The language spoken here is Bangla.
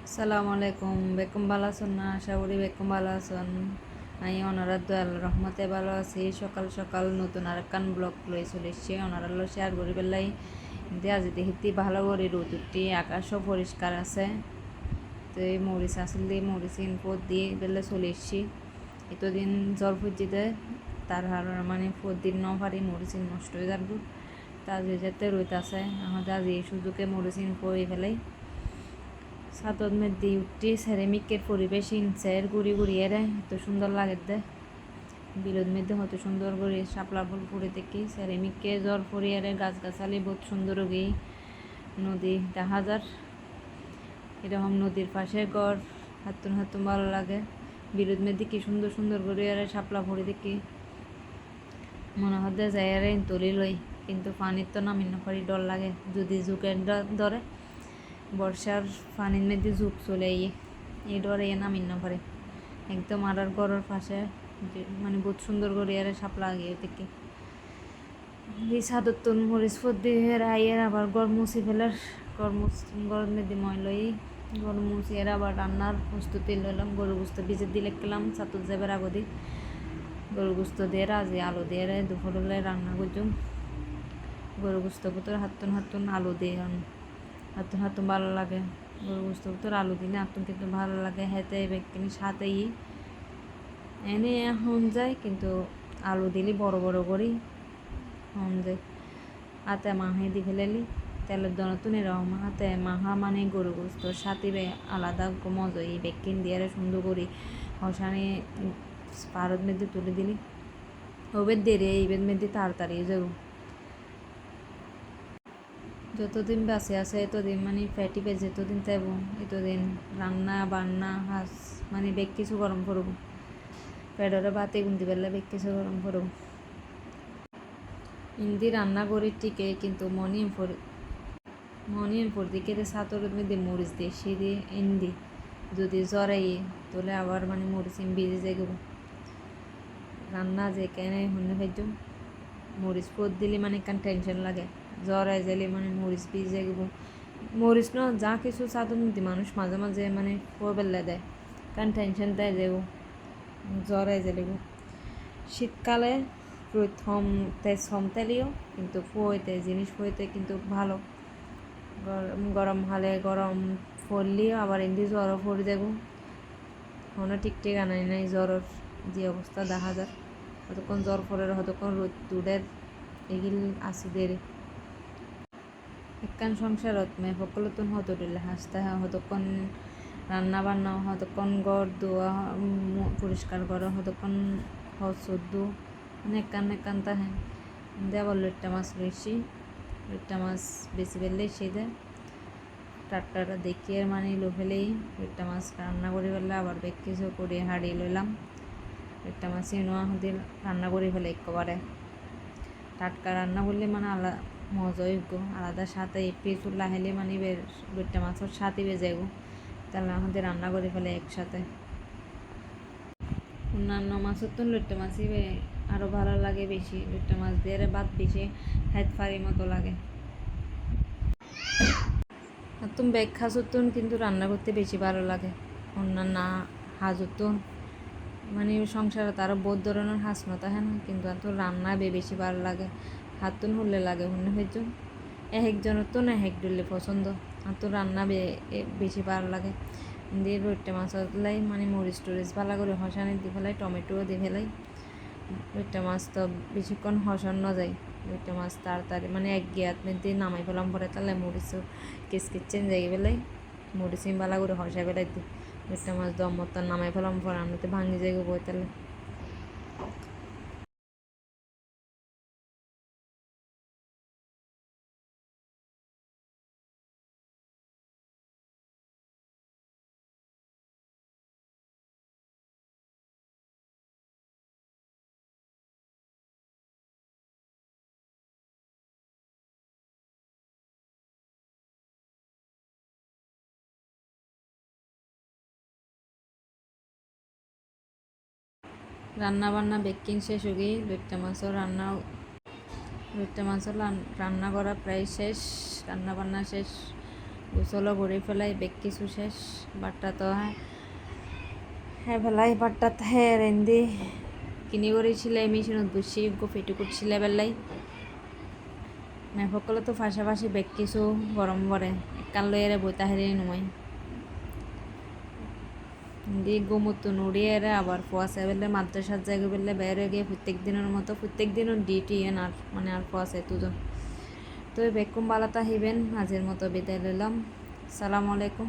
আসসালামু আলাইকুম। বেকুম ভালো আছেন না? আশা করি বেকুম ভালো আছেন। আমি ওনারা দয়াল রহমতে ভালো আছি। সকাল সকাল নতুন আরেকখান ব্লগ লই চলে এসছি। ওনারা শেয়ার করি পেলাই কিন্তু আজ দেখি ভালো করে রোদ উঠি, আকাশও পরিষ্কার আছে। তো এই মরিচ আসলে মরিচ ইনপোর্ট দিয়ে বেলে চলে এসছি। এতদিন জ্বর ফুজিতে তার মানে প্রতিদিন ন পারি মরিচ নষ্ট হয়ে যাবে। তার যেতে রোদ আছে আমাদের আজ এই সুযোগে মরিচ ইনপোর্ট ফেলাই ছাতত মেদি উঠি সেরেমিকের পরিবেশ ইনসের গুড়ি গুড়িয়ে রে এত সুন্দর লাগে দে বিরোধ মধ্যে হত সুন্দর করে শাপলা ফুল ফুড়ে দেখি সেরেমিককে জ্বর ফুরিয়ে রে গাছগাছালি বহুত সুন্দর গিয়ে নদী দেখা যার এরকম নদীর পাশে গড় হাতুন হাতুন ভালো লাগে বিরোধ মধ্যে কি সুন্দর সুন্দর করে রে শাপলা ফুড়ে দেখি মনে হতে যায় রে তুলি লই কিন্তু পানির তো নামিন না পারি ডর লাগে যদি জুকের ধরে বর্ষার পানির মধ্যে ঝুঁক চলে এই ডরে নামিন না পারে একদম আড়ার ঘরের পাশে মানে বহুত সুন্দর করে আর সাপ লাগিয়ে থেকে এই সাদর মরিচ ফুট দিয়ে আইয়ের আবার গড় মুছি ফেলার গরম মধ্যে ময়লাই গরম মুছি এর আবার রান্নার প্রস্তুতি লইলাম গরু গুস্ত ভিজে দিলে গেলাম ছাতুর যাবার আগদি গরু গুস্ত দিয়ে রাজি আলু দিয়ে দুপুরবেলা রান্না করছুম গরু গুস্ত ভিতরে হাতুন হাতুন আলু দিয়ে হাতুন হাতুন ভালো লাগে গরু গোস্ত ভিতরে আলু দিলে হাতুন কিন্তু ভালো লাগে হেতে বেকিনি সাথেই এনে হন যায় কিন্তু আলু দিলি বড় বড় করি হন যায় হাতে মাহে দি ফেলেলি তেলের দনতুন এরকম হাতে মাহা মানে গরু গোস্ত সাথে আলাদা মজা এই বেকিন দিয়ে সুন্দর করি হসানি পারদ মেধ্যে তুলে দিলি ওবের দেরি এইবের মেধ্যে তাড়াতাড়ি যাব যতদিন বাঁচে আছে এতদিন মানে ফ্যাটি পেজ এতদিন তাইব এতদিন রান্না বান্না হাঁস মানে বেগ কিছু গরম করব পেটরে ভাতে গুন্দি পেলে বেগ কিছু গরম করব ইন্দি রান্না করি ঠিকই কিন্তু মনি এমফর দিকে সাতরের মধ্যে মরিচ দিয়ে সে দিয়ে ইন্দি যদি জরাই তোলে আবার মানে মরিচ ভিজে যাই রান্না যে কেন হন্য ফেজ মরিচ পদ দিলে মানে কান টেনশন লাগে জ্বর আই যাইলে মানে মরিচ ভিজে গেব মরিচ ন যা কিছু সাধন দি মানুষ মাঝে মাঝে মানে বেলা দেয় কারণ টেনশন দেয় যাব জ্বর আই যাইলে শীতকালে প্রথম তেলিও কিন্তু ফুয়েতে জিনিস ফুয়েতে কিন্তু ভালো গরম হলে গরম পড়লেও আবার এমনি জ্বরও পড়ে যাব কোনো ঠিক আনাই নাই জ্বরের যে অবস্থা দেখা যায় হতক্ষণ জ্বর পড়ে হতক্ষণ রোদ তুডের এগিল আসিদের একখান সংসারত সকলতন হতো দিলে হাসতে হতক্ষণ রান্না বান্না হতক্ষণ গড় ধোয়া পরিষ্কার করা হতক্ষণ হসদ্দ মানে একখান তাহে আবার লইট্টা মাছ লইছি লইট্টা মাছ বেশি ফেললে সেদে টাটকাটা দেখিয়ে মানে লো ফেলেই লইট্টা মাছ রান্না করে ফেললে আবার বেগ কিছু করে হারিয়ে লইলাম লইট্টা মাছ নোয়া হতে রান্না করে ফেলে একেবারে টাটকা রান্না করলে মানে আলাদা মজাযোগ্য আলাদা সাথে পেঁচুর লাহেলে মানে লইট্টা মাছের সাথে বেজে গো তাহলে আমাদের রান্না করে ফেলে একসাথে অন্যান্য মাছের তো লইট্টা মাছই আরও ভালো লাগে বেশি লইট্টা মাছ দিয়ে ভাত বেশি হাত ফারি মতো লাগে আর তুমি ব্যাগ খাসুতুন কিন্তু রান্না করতে বেশি ভালো লাগে অন্যান্য হাজুতুন মানে সংসারে তারও বহুত ধরনের হাঁস মতো হ্যাঁ না কিন্তু আর তো রান্না বেশি ভালো লাগে হাতুন হলে লাগে হলে হয়েছে একজনের তো না এক ডুললে পছন্দ আর তো রান্না বেশি ভালো লাগে দিয়ে রোট্টে মাছ লাই মানে মরিচ টরিচ ভালো করে হসানি দিয়ে ফেলাই টমেটোও দিয়ে ফেলাই রোট্টে মাছ তো বেশিক্ষণ হসান্ন যায় রোট্টে মাছ তাড়াতাড়ি মানে এক গিয়াত দিয়ে নামাই ফেলাম পরে তাহলে মরিচও কিচকিচ্ছেন যাই ফেলাই মরিচ ভালো করে হসাই ফেলাই দিই রোট্টে মাছ দম মতো নামাই ফেলাম পরে আমিতে ভাঙি যাই বই তাহলে রান্না বান্না বেকিং শেষ হয়ে গিয়ে লইট্টা মাছও রান্না করা প্রায় শেষ রান্না বান্না শেষ গোসলও করে ফেলাই, বেগ কিছু শেষ। বাট্টা তো হ্যাঁ ফেলাই বাট্টাত হ্যাঁ রেন্দি কিনি করেছিলে মেশিনত বসি ফেটুকুট ছিলে বেলাই মেফকলে তো পাশাপাশি বেগ কিছু গরম পড়ে একান লইয়ারে বইতা হেরে নয় দি গোমতো নড়িয়ে আবার ফোয়াশে বেলে মাদ্রাসার জায়গা বেলে বাইরে গিয়ে প্রত্যেক দিনের মতো প্রত্যেক দিনও ডিউটি আর মানে আর ফোয়াশে তুজন তো বেকুম বালাতা হিবেন আজের মতো বিদায় লইলাম। সালামু আলাইকুম।